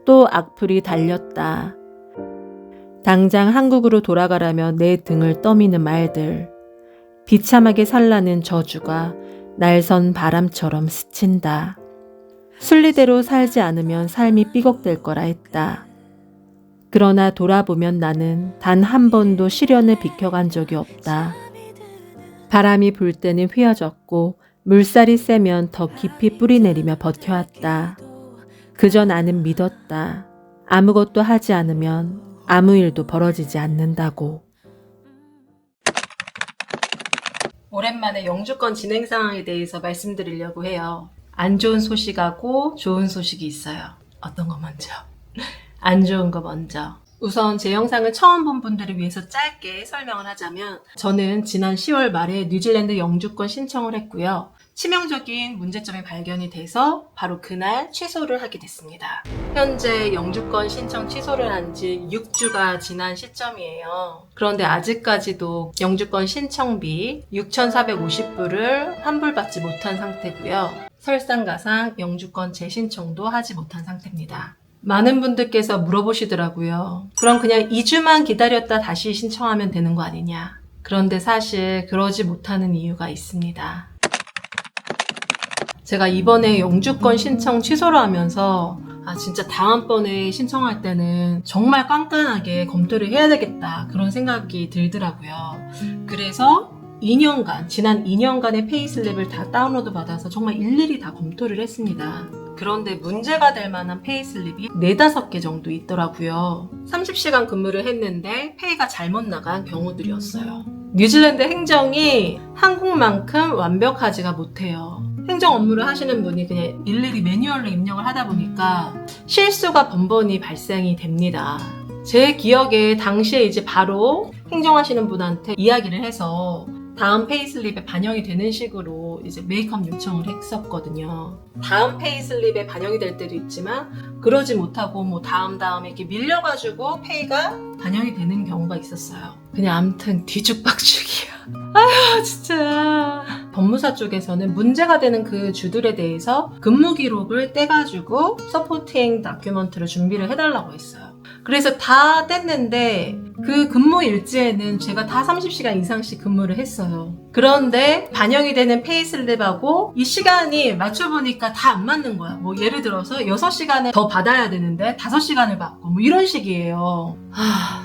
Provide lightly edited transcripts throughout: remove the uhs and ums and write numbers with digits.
또 악플이 달렸다. 당장 한국으로 돌아가라며 내 등을 떠미는 말들. 비참하게 살라는 저주가 날선 바람처럼 스친다. 순리대로 살지 않으면 삶이 삐걱될 거라 했다. 그러나 돌아보면 나는 단 한 번도 시련을 비켜간 적이 없다. 바람이 불 때는 휘어졌고 물살이 세면 더 깊이 뿌리내리며 버텨왔다. 그저 나는 믿었다. 아무것도 하지 않으면 아무 일도 벌어지지 않는다고. 오랜만에 영주권 진행 상황에 대해서 말씀드리려고 해요. 안 좋은 소식하고 좋은 소식이 있어요. 어떤 거 먼저? 안 좋은 거 먼저. 우선 제 영상을 처음 본 분들을 위해서 짧게 설명을 하자면 저는 지난 10월 말에 뉴질랜드 영주권 신청을 했고요. 치명적인 문제점이 발견이 돼서 바로 그날 취소를 하게 됐습니다. 현재 영주권 신청 취소를 한 지 6주가 지난 시점이에요. 그런데 아직까지도 영주권 신청비 6,450불을 환불받지 못한 상태고요. 설상가상 영주권 재신청도 하지 못한 상태입니다. 많은 분들께서 물어보시더라고요. 그럼 그냥 2주만 기다렸다 다시 신청하면 되는 거 아니냐. 그런데 사실 그러지 못하는 이유가 있습니다. 제가 이번에 영주권 신청 취소를 하면서 진짜 다음번에 신청할 때는 정말 깐깐하게 검토를 해야 되겠다 그런 생각이 들더라고요. 그래서 지난 2년간의 페이슬립을 다 다운로드 받아서 정말 일일이 다 검토를 했습니다. 그런데 문제가 될 만한 페이슬립이 4-5개 정도 있더라고요. 30시간 근무를 했는데 페이가 잘못 나간 경우들이었어요. 뉴질랜드 행정이 한국만큼 완벽하지가 못해요. 행정 업무를 하시는 분이 그냥 일일이 매뉴얼로 입력을 하다 보니까 실수가 번번이 발생이 됩니다. 제 기억에 당시에 이제 바로 행정하시는 분한테 이야기를 해서 다음 페이슬립에 반영이 되는 식으로 이제 메이크업 요청을 했었거든요. 다음 페이슬립에 반영이 될 때도 있지만 그러지 못하고 다음에 이렇게 밀려가지고 페이가 반영이 되는 경우가 있었어요. 그냥 아무튼 뒤죽박죽이야. 아휴 진짜. 법무사 쪽에서는 문제가 되는 그 주들에 대해서 근무 기록을 떼가지고 서포팅 다큐먼트를 준비를 해달라고 했어요. 그래서 다 뗐는데 그 근무 일지에는 제가 다 30시간 이상씩 근무를 했어요. 그런데 반영이 되는 페이슬립하고 이 시간이 맞춰보니까 다 안 맞는 거야. 예를 들어서 6시간을 더 받아야 되는데 5시간을 받고 이런 식이에요.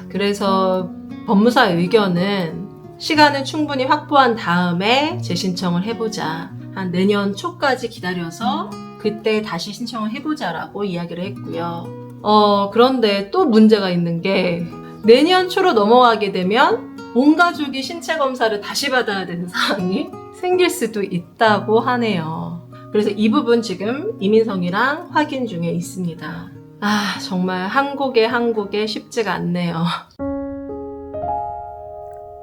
그래서 법무사의 의견은 시간을 충분히 확보한 다음에 재신청을 해보자. 한 내년 초까지 기다려서 그때 다시 신청을 해보자라고 이야기를 했고요. 그런데 또 문제가 있는 게 내년 초로 넘어가게 되면 온 가족이 신체 검사를 다시 받아야 되는 상황이 생길 수도 있다고 하네요. 그래서 이 부분 지금 이민성이랑 확인 중에 있습니다. 정말 한국에 쉽지가 않네요.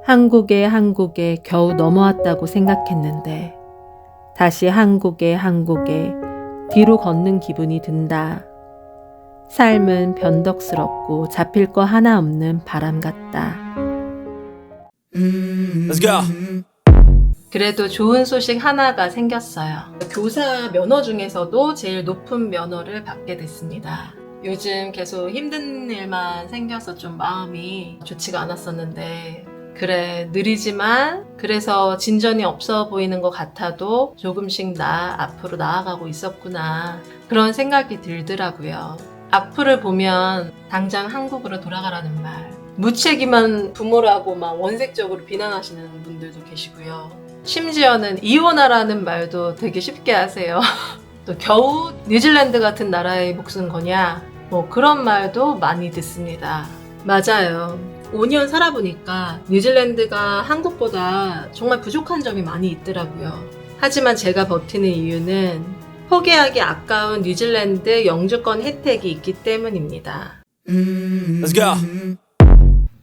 한국에 겨우 넘어왔다고 생각했는데 다시 한국에 뒤로 걷는 기분이 든다. 삶은 변덕스럽고 잡힐 거 하나 없는 바람 같다. Let's go. 그래도 좋은 소식 하나가 생겼어요. 교사 면허 중에서도 제일 높은 면허를 받게 됐습니다. 요즘 계속 힘든 일만 생겨서 좀 마음이 좋지가 않았었는데 그래 느리지만 그래서 진전이 없어 보이는 것 같아도 조금씩 앞으로 나아가고 있었구나 그런 생각이 들더라고요. 악플을 보면 당장 한국으로 돌아가라는 말 무책임한 부모라고 원색적으로 비난하시는 분들도 계시고요. 심지어는 이혼하라는 말도 되게 쉽게 하세요. 또 겨우 뉴질랜드 같은 나라에 목숨 거냐 그런 말도 많이 듣습니다. 맞아요. 5년 살아보니까 뉴질랜드가 한국보다 정말 부족한 점이 많이 있더라고요. 하지만 제가 버티는 이유는 포기하기 아까운 뉴질랜드 영주권 혜택이 있기 때문입니다. Let's go.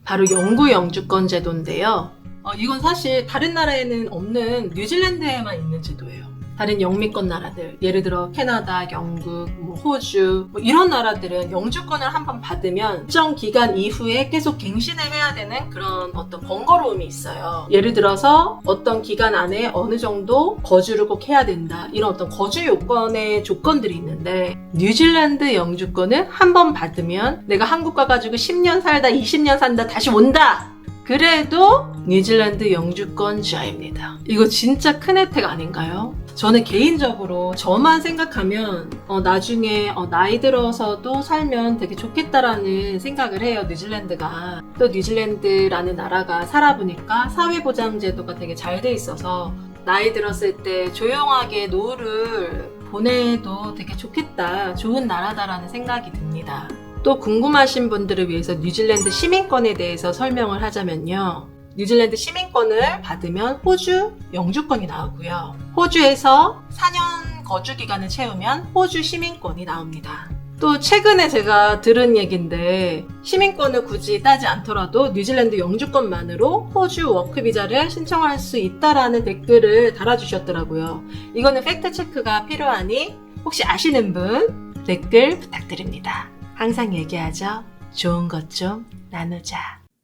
바로 영구 영주권 제도인데요. 이건 사실 다른 나라에는 없는 뉴질랜드에만 있는 제도예요. 다른 영미권 나라들, 예를 들어 캐나다, 영국, 호주 이런 나라들은 영주권을 한번 받으면 일정 기간 이후에 계속 갱신을 해야 되는 그런 어떤 번거로움이 있어요. 예를 들어서 어떤 기간 안에 어느 정도 거주를 꼭 해야 된다. 이런 어떤 거주 요건의 조건들이 있는데 뉴질랜드 영주권을 한번 받으면 내가 한국 가가지고 10년 살다 20년 산다 다시 온다. 그래도 뉴질랜드 영주권자입니다. 이거 진짜 큰 혜택 아닌가요? 저는 개인적으로 저만 생각하면 나중에 나이 들어서도 살면 되게 좋겠다라는 생각을 해요. 뉴질랜드가. 또 뉴질랜드라는 나라가 살아보니까 사회보장제도가 되게 잘 돼 있어서 나이 들었을 때 조용하게 노후를 보내도 되게 좋겠다. 좋은 나라다라는 생각이 듭니다. 또 궁금하신 분들을 위해서 뉴질랜드 시민권에 대해서 설명을 하자면요. 뉴질랜드 시민권을 받으면 호주 영주권이 나오고요. 호주에서 4년 거주 기간을 채우면 호주 시민권이 나옵니다. 또 최근에 제가 들은 얘기인데 시민권을 굳이 따지 않더라도 뉴질랜드 영주권만으로 호주 워크비자를 신청할 수 있다라는 댓글을 달아주셨더라고요. 이거는 팩트체크가 필요하니 혹시 아시는 분 댓글 부탁드립니다. 항상 얘기하죠. 좋은 것 좀 나누자.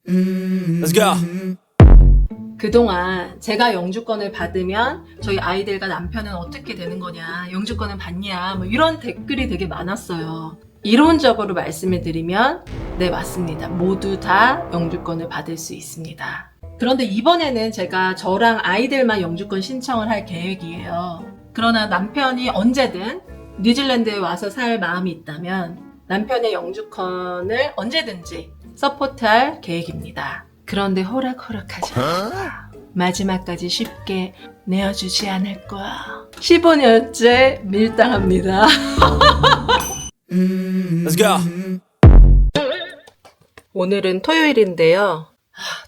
Let's go. 그동안 제가 영주권을 받으면 저희 아이들과 남편은 어떻게 되는 거냐, 영주권을 받냐, 이런 댓글이 되게 많았어요. 이론적으로 말씀을 드리면 네, 맞습니다. 모두 다 영주권을 받을 수 있습니다. 그런데 이번에는 제가 저랑 아이들만 영주권 신청을 할 계획이에요. 그러나 남편이 언제든 뉴질랜드에 와서 살 마음이 있다면 남편의 영주권을 언제든지 서포트할 계획입니다. 그런데 호락호락하지 않아. 마지막까지 쉽게 내어주지 않을 거야. 15년째 밀당합니다. Let's go. 오늘은 토요일인데요.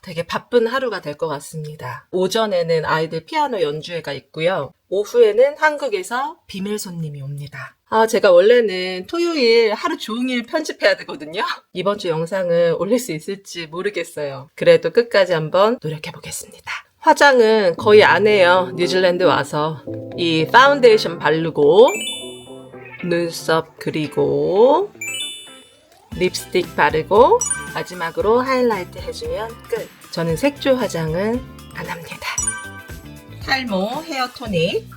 되게 바쁜 하루가 될 것 같습니다. 오전에는 아이들 피아노 연주회가 있고요. 오후에는 한국에서 비밀 손님이 옵니다. 제가 원래는 토요일 하루 종일 편집해야 되거든요. 이번 주 영상을 올릴 수 있을지 모르겠어요. 그래도 끝까지 한번 노력해보겠습니다. 화장은 거의 안 해요. 뉴질랜드 와서. 이 파운데이션 바르고 눈썹 그리고 립스틱 바르고 마지막으로 하이라이트 해주면 끝. 저는 색조 화장은 안 합니다. 탈모 헤어 토닉.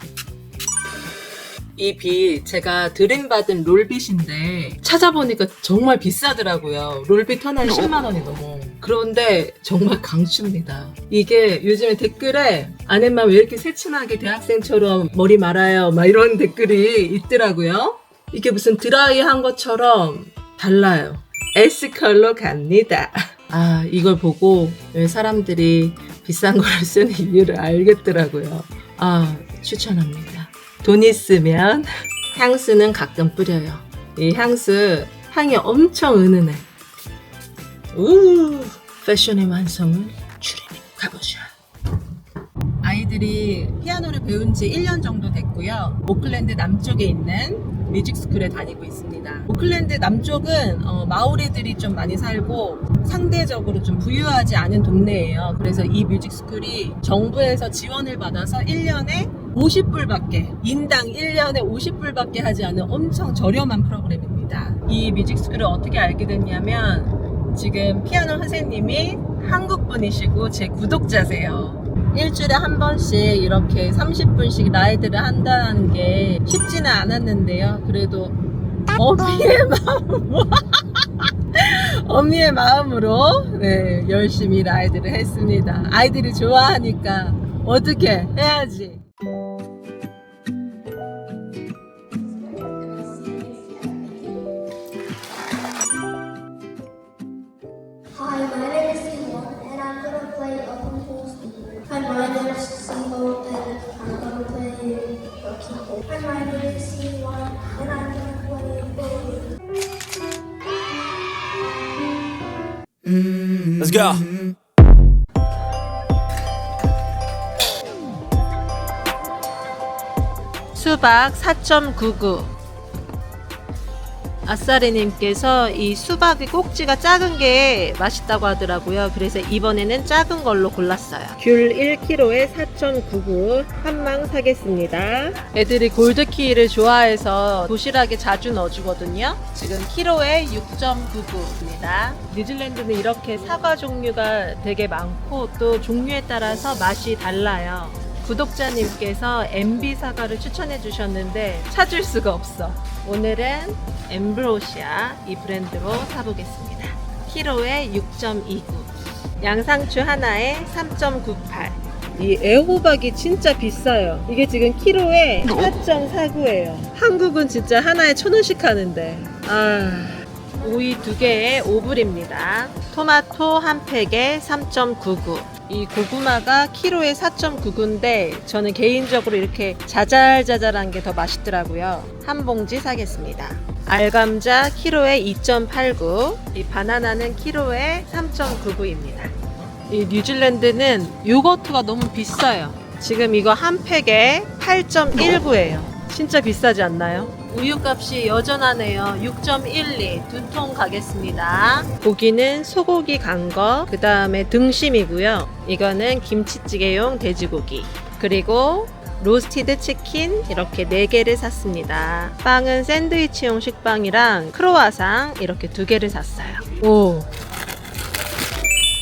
이 빛 제가 드림받은 롤빛인데 찾아보니까 정말 비싸더라고요. 롤빛 하나에 10만 원이 넘어. 그런데 정말 강추입니다. 이게 요즘에 댓글에 아내만 왜 이렇게 새침하게 대학생처럼 머리 말아요 막 이런 댓글이 있더라고요. 이게 무슨 드라이한 것처럼 달라요. S컬러 갑니다. 이걸 보고 왜 사람들이 비싼 걸 쓰는 이유를 알겠더라고요. 추천합니다. 돈 있으면 향수는 가끔 뿌려요. 이 향수 향이 엄청 은은해. 패션의 완성은 추리닝 가보자. 아이들이 피아노를 배운 지 1년 정도 됐고요. 오클랜드 남쪽에 있는 뮤직스쿨에 다니고 있습니다. 오클랜드 남쪽은 마오리들이 좀 많이 살고 상대적으로 좀 부유하지 않은 동네예요. 그래서 이 뮤직스쿨이 정부에서 지원을 받아서 1년에 50불밖에, 인당 1년에 50불밖에 하지 않은 엄청 저렴한 프로그램입니다. 이 뮤직스쿨을 어떻게 알게 됐냐면 지금 피아노 선생님이 한국분이시고 제 구독자세요. 일주일에 한 번씩 이렇게 30분씩 라이드를 한다는 게 쉽지는 않았는데요. 그래도 어미의 마음으로 네, 열심히 라이드를 했습니다. 아이들이 좋아하니까 어떻게 해야지. Hi, my name is Simon, and I'm gonna play a compost. Hi, my name is Simon, and I'm gonna play a keyboard. Hi, my name is Simon, and I'm gonna play a keyboard. Let's go. 수박 4.99. 아싸리님께서 이 수박의 꼭지가 작은 게 맛있다고 하더라고요. 그래서 이번에는 작은 걸로 골랐어요. 귤 1kg에 4.99 한 망 사겠습니다. 애들이 골드키를 좋아해서 도시락에 자주 넣어주거든요. 지금 키로에 6.99입니다. 뉴질랜드는 이렇게 사과 종류가 되게 많고 또 종류에 따라서 맛이 달라요. 구독자님께서 MB 사과를 추천해 주셨는데 찾을 수가 없어. 오늘은 엠브로시아 이 브랜드로 사보겠습니다. 키로에 6.29, 양상추 하나에 3.98. 이 애호박이 진짜 비싸요. 이게 지금 키로에 4.49예요. 한국은 진짜 하나에 1,000원씩 하는데 오이 2개에 5불입니다. 토마토 한 팩에 3.99. 이 고구마가 키로에 4.99인데 저는 개인적으로 이렇게 자잘자잘한 게 더 맛있더라고요. 한 봉지 사겠습니다. 알감자 키로에 2.89. 이 바나나는 키로에 3.99입니다. 이 뉴질랜드는 요거트가 너무 비싸요. 지금 이거 한 팩에 8.19예요. 진짜 비싸지 않나요? 우유값이 여전하네요. 6.12 두 통 가겠습니다. 고기는 소고기 간 거, 그 다음에 등심이고요. 이거는 김치찌개용 돼지고기, 그리고 로스티드 치킨 이렇게 4개를 샀습니다. 빵은 샌드위치용 식빵이랑 크로와상 이렇게 2개를 샀어요. 오,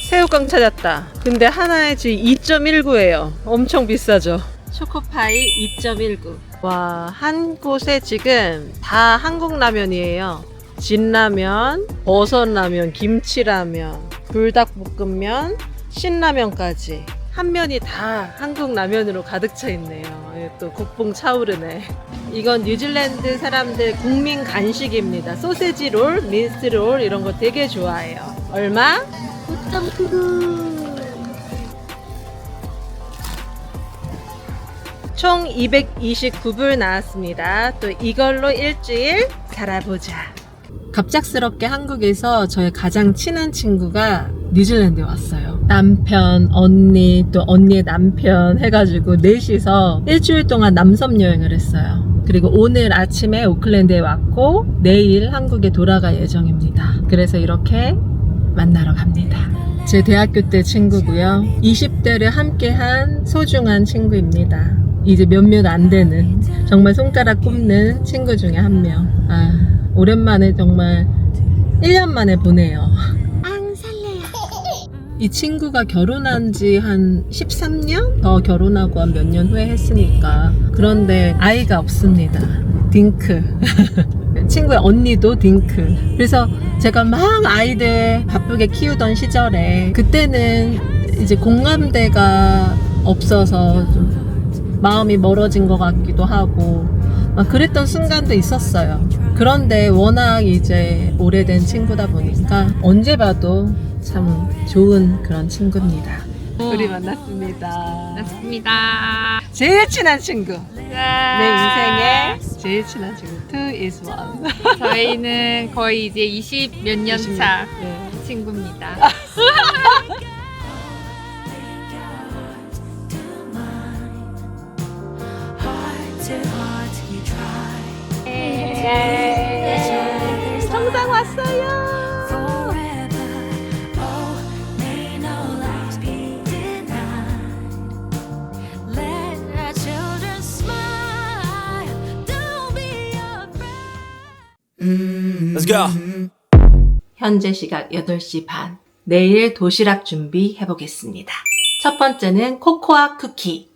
새우깡 찾았다. 근데 하나에 지금 2.19예요. 엄청 비싸죠. 초코파이 2.19. 와, 한 곳에 지금 다 한국 라면이에요. 진라면, 버섯라면, 김치라면, 불닭볶음면, 신라면까지 한 면이 다 한국 라면으로 가득 차 있네요. 또 국뽕 차오르네. 이건 뉴질랜드 사람들 국민 간식입니다. 소세지 롤, 민스 롤 이런 거 되게 좋아해요. 얼마? 5.99. 총 229불 나왔습니다. 또 이걸로 일주일 살아보자. 갑작스럽게 한국에서 저의 가장 친한 친구가 뉴질랜드에 왔어요. 남편, 언니, 또 언니의 남편 해가지고 넷이서 일주일 동안 남섬 여행을 했어요. 그리고 오늘 아침에 오클랜드에 왔고 내일 한국에 돌아갈 예정입니다. 그래서 이렇게 만나러 갑니다. 제 대학교 때 친구고요. 20대를 함께한 소중한 친구입니다. 이제 몇몇 안 되는, 정말 손가락 꼽는 친구 중에 한 명. 오랜만에 정말 1년 만에 보네요. 이 친구가 결혼한 지 한 13년? 더 결혼하고 한 몇 년 후에 했으니까. 그런데 아이가 없습니다. 딩크. 친구의 언니도 딩크. 그래서 제가 막 아이들 바쁘게 키우던 시절에 그때는 이제 공감대가 없어서 좀 마음이 멀어진 것 같기도 하고 막 그랬던 순간도 있었어요. 그런데 워낙 이제 오래된 친구다 보니까 언제 봐도 참 좋은 그런 친구입니다. 우리 만났습니다. 맞습니다. 제일 친한 친구. 내 인생의 제일 친한 친구. Two is one. 저희는 거의 이제 20 몇 년 차 네. 친구입니다. 정상 왔어요. Let's go. 현재 시각 8시 반. 내일 도시락 준비해 보겠습니다. 첫 번째는 코코아 쿠키.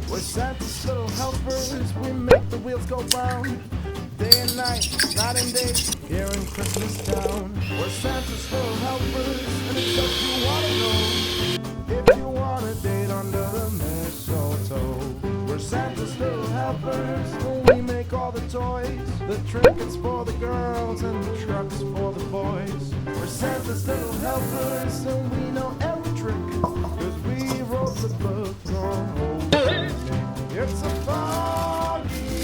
We're Santa's little helpers, we make the wheels go round. Day and night, night and day, here in Christmas town. We're Santa's little helpers, and it's just you wanna know. If you want a date under the mistletoe. We're Santa's little helpers, we make all the toys. The trinkets for the girls and the trucks for the boys. We're Santa's little helpers, and we know every trick. Cause we wrote the book on old It's a foggy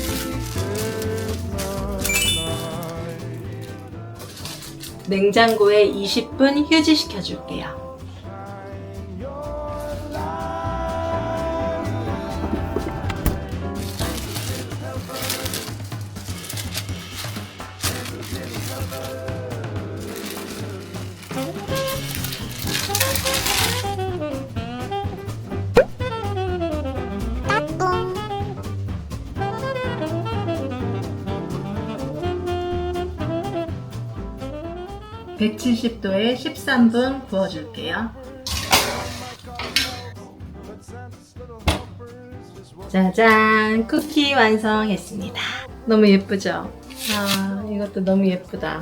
Christmas night. 냉장고에 20분 휴지시켜 줄게요. Your light 170도에 13분 구워줄게요. 짜잔! 쿠키 완성했습니다. 너무 예쁘죠? 아, 이것도 너무 예쁘다.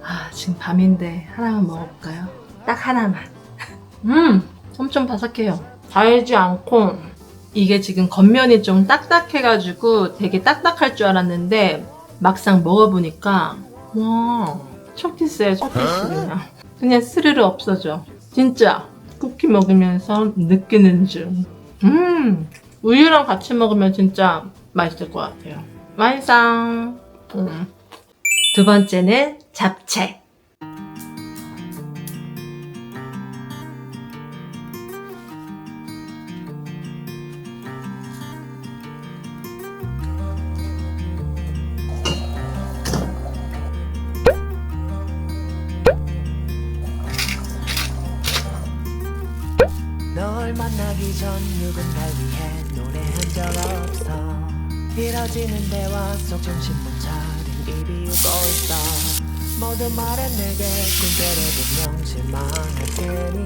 아, 지금 밤인데 하나만 먹어볼까요? 딱 하나만. 엄청 바삭해요. 달지 않고 이게 지금 겉면이 좀 딱딱해가지고 되게 딱딱할 줄 알았는데 막상 먹어보니까 와, 첫 키스예요, 첫 키스 그냥 스르르 없어져. 진짜 쿠키 먹으면서 느끼는 중. 우유랑 같이 먹으면 진짜 맛있을 것 같아요. 완성! 두 번째는 잡채. 널 만나기 전 누군가를 위해 노래한 적 없어. 길어지는 대화 속 정신 못 차린 입이 울고 있어. 모든 말은 내게 핑계를 분명 실망할 테니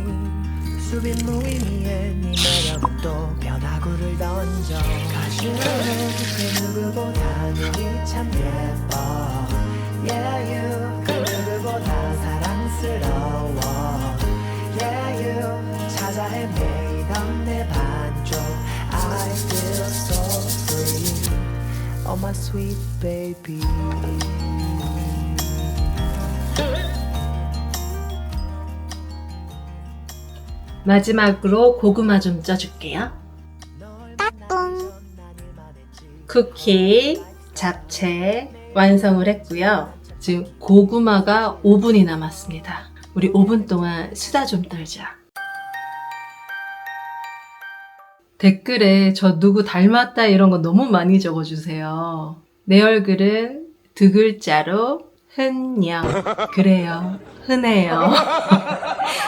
수빈 무의미해 네 매력은 또 변화구를 던져. 가슴은 그 누구보다 눈이 참 예뻐. Yeah you 그 누구보다 사랑스러워. Yeah you 찾아 헤매이던 내 반쪽. I feel so free. Oh my sweet baby. 마지막으로 고구마 좀 쪄줄게요. 쿠키, 잡채 완성을 했고요. 지금 고구마가 5분이 남았습니다. 우리 5분 동안 수다 좀 떨자. 댓글에 저 누구 닮았다 이런 거 너무 많이 적어주세요. 내 얼굴은 두 글자로 흔녀. 그래요. 흔해요.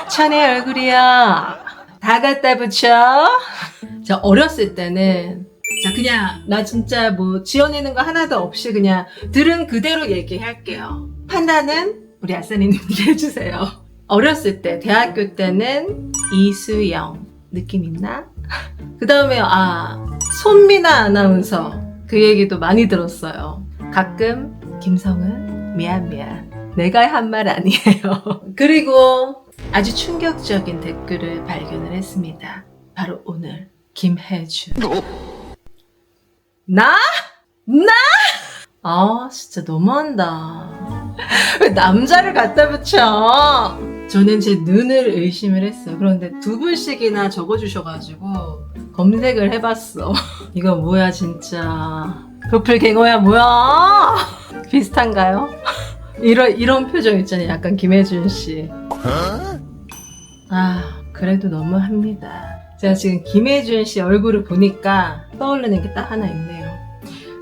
천의 얼굴이요. 다 갖다 붙여. 저 어렸을 때는 자 그냥 나 진짜 뭐 지어내는 거 하나도 없이 그냥 들은 그대로 얘기할게요. 판단은 우리 아싸니님이 해주세요. 어렸을 때 대학교 때는 이수영 느낌 있나? 그 다음에 손미나 아나운서 그 얘기도 많이 들었어요. 가끔 김성은 미안 내가 한 말 아니에요. 그리고 아주 충격적인 댓글을 발견을 했습니다. 바로 오늘 김혜준. 나? 진짜 너무한다. 왜 남자를 갖다 붙여? 저는 제 눈을 의심을 했어요. 그런데 두 분씩이나 적어주셔가지고 검색을 해봤어. 이거 뭐야 진짜. 도플갱어야 뭐야? 비슷한가요? 이런 표정 있잖아요. 약간 김혜준 씨. 그래도 너무합니다. 제가 지금 김혜준 씨 얼굴을 보니까 떠오르는 게 딱 하나 있네요.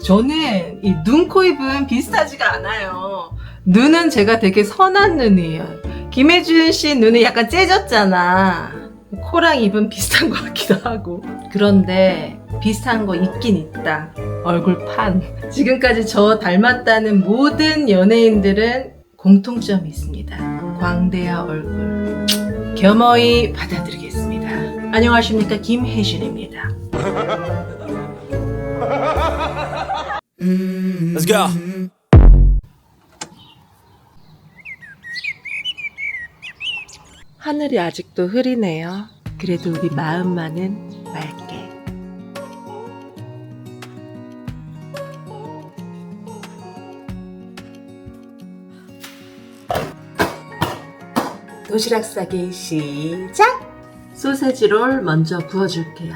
저는 이 눈, 코, 입은 비슷하지가 않아요. 눈은 제가 되게 선한 눈이에요. 김혜준 씨 눈이 약간 째졌잖아. 코랑 입은 비슷한 것 같기도 하고. 그런데 비슷한 거 있긴 있다. 얼굴판. 지금까지 저 닮았다는 모든 연예인들은 공통점이 있습니다. 광대와 얼굴. 겸허히 받아들이겠습니다. 안녕하십니까, 김혜준입니다. Let's go. 하늘이 아직도 흐리네요. 그래도 우리 마음만은 맑게. 도시락 싸기 시작! 소세지 롤 먼저 구워줄게요.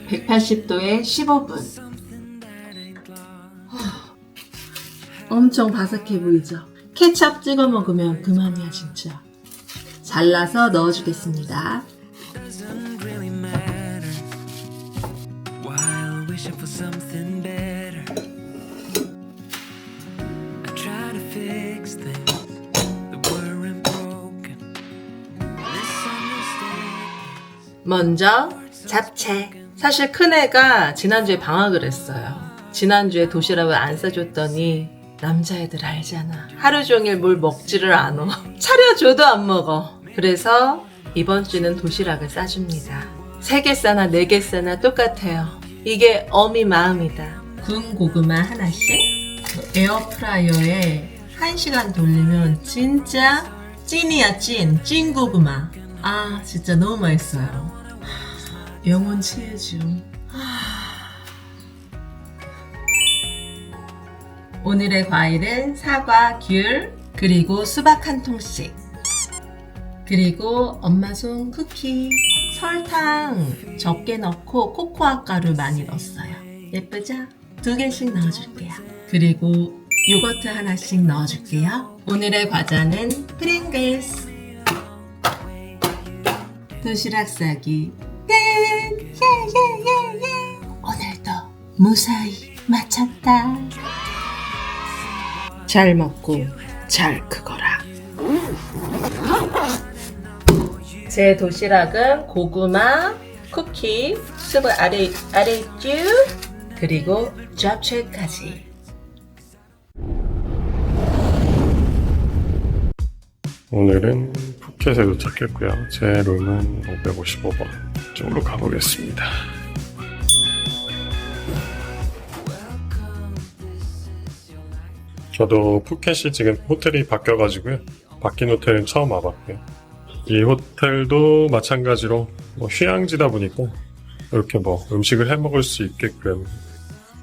180도에 15분. 엄청 바삭해 보이죠? 케첩 찍어 먹으면 그만이야 진짜. 잘라서 넣어주겠습니다. Doesn't really matter while wishing for something better. I try to fix things that weren't broken. Misunderstandings. 먼저 잡채. 사실 큰애가 지난주에 방학을 했어요. 지난주에 도시락을 안 싸줬더니 남자애들 알잖아. 하루 종일 뭘 먹지를 않아. 차려줘도 안 먹어. 그래서 이번 주는 도시락을 싸줍니다. 3개 싸나 4개 싸나 똑같아요. 이게 어미 마음이다. 구운 고구마 하나씩 에어프라이어에 1시간 돌리면 진짜 찐이야 찐 고구마. 아 진짜 너무 맛있어요. 영혼 치해줌. 오늘의 과일은 사과, 귤, 그리고 수박 한 통씩. 그리고 엄마 손 쿠키. 설탕 적게 넣고 코코아 가루 많이 넣었어요. 예쁘죠? 2개씩 넣어줄게요. 그리고 요거트 하나씩 넣어줄게요. 오늘의 과자는 프링글스. 도시락 싸기 끝! 예예예예! 오늘도 무사히 마쳤다. 잘 먹고 잘 크거라. 제 도시락은 고구마, 쿠키, 수박 아래쭈, 그리고 잡채까지. 오늘은 푸켓에 도착했고요. 제 룸은 555번 쪽으로 가보겠습니다. 저도 푸켓이 지금 호텔이 바뀌어가지고요. 바뀐 호텔은 처음 와봤고요. 이 호텔도 마찬가지로 휴양지다 보니까 이렇게 음식을 해 먹을 수 있게끔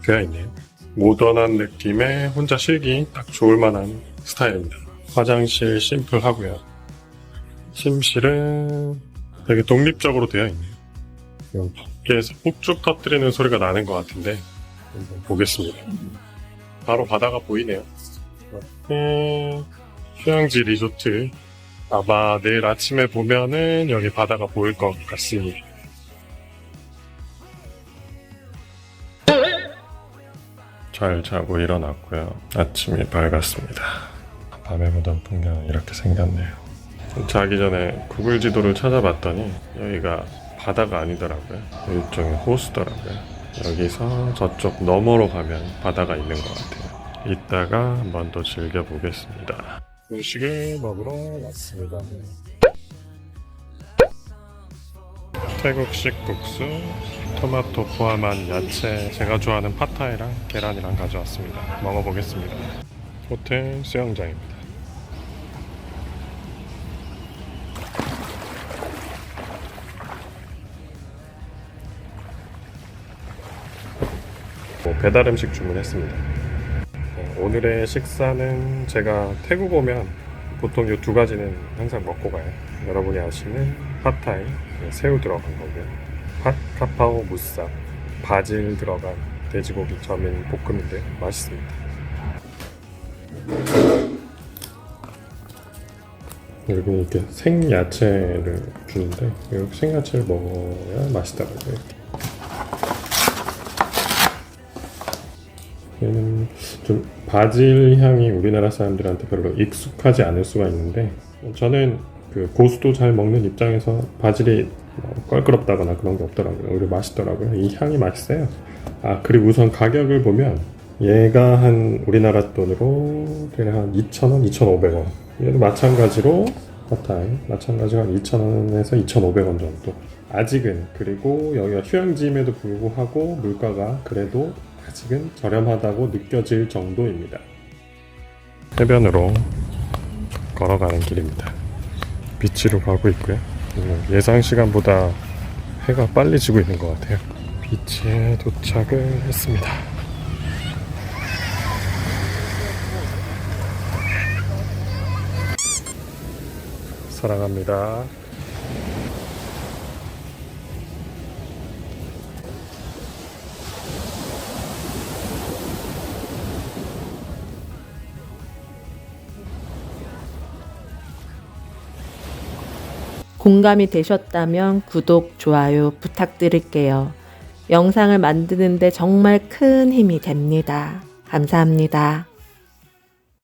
되어 있네요. 모던한 느낌의 혼자 쉬기 딱 좋을 만한 스타일입니다. 화장실 심플하고요. 침실은 되게 독립적으로 되어 있네요. 밖에서 폭죽 터뜨리는 소리가 나는 것 같은데 한번 보겠습니다. 바로 바다가 보이네요. 휴양지 리조트. 아마 내일 아침에 보면은 여기 바다가 보일 것 같습니다. 잘 자고 일어났고요. 아침이 밝았습니다. 밤에 보던 풍경은 이렇게 생겼네요. 자기 전에 구글 지도를 찾아봤더니 여기가 바다가 아니더라고요. 일종의 호수더라고요. 여기서 저쪽 너머로 가면 바다가 있는 것 같아요. 이따가 한번 더 즐겨보겠습니다. 음식을 먹으러 왔습니다. 태국식 국수, 토마토 포함한 야채, 제가 좋아하는 팟타이랑 계란이랑 가져왔습니다. 먹어보겠습니다. 호텔 수영장입니다. 배달 음식 주문했습니다. 오늘의 식사는 제가 태국 오면 보통 이 2가지는 항상 먹고 가요. 여러분이 아시는 팟타이, 새우 들어간 거고요. 팥, 카파오, 무쌈, 바질 들어간 돼지고기 저민 볶음인데 맛있습니다. 여기는 이렇게 생야채를 주는데 이렇게 생야채를 먹어야 맛있더라고요. 얘는 좀 바질 향이 우리나라 사람들한테 별로 익숙하지 않을 수가 있는데 저는 그 고수도 잘 먹는 입장에서 바질이 껄끄럽다거나 그런 게 없더라고요. 오히려 맛있더라고요. 이 향이 맛있어요. 그리고 우선 가격을 보면 얘가 한 우리나라 돈으로 한 2,000원, 2,500원. 얘도 마찬가지로 마찬가지로 한 2,000원에서 2,500원 정도. 아직은 그리고 여기가 휴양지임에도 불구하고 물가가 그래도 아직은 저렴하다고 느껴질 정도입니다. 해변으로 걸어가는 길입니다. 비치로 가고 있고요. 예상 시간보다 해가 빨리 지고 있는 것 같아요. 비치에 도착을 했습니다. 사랑합니다. 공감이 되셨다면 구독, 좋아요 부탁드릴게요. 영상을 만드는데 정말 큰 힘이 됩니다. 감사합니다.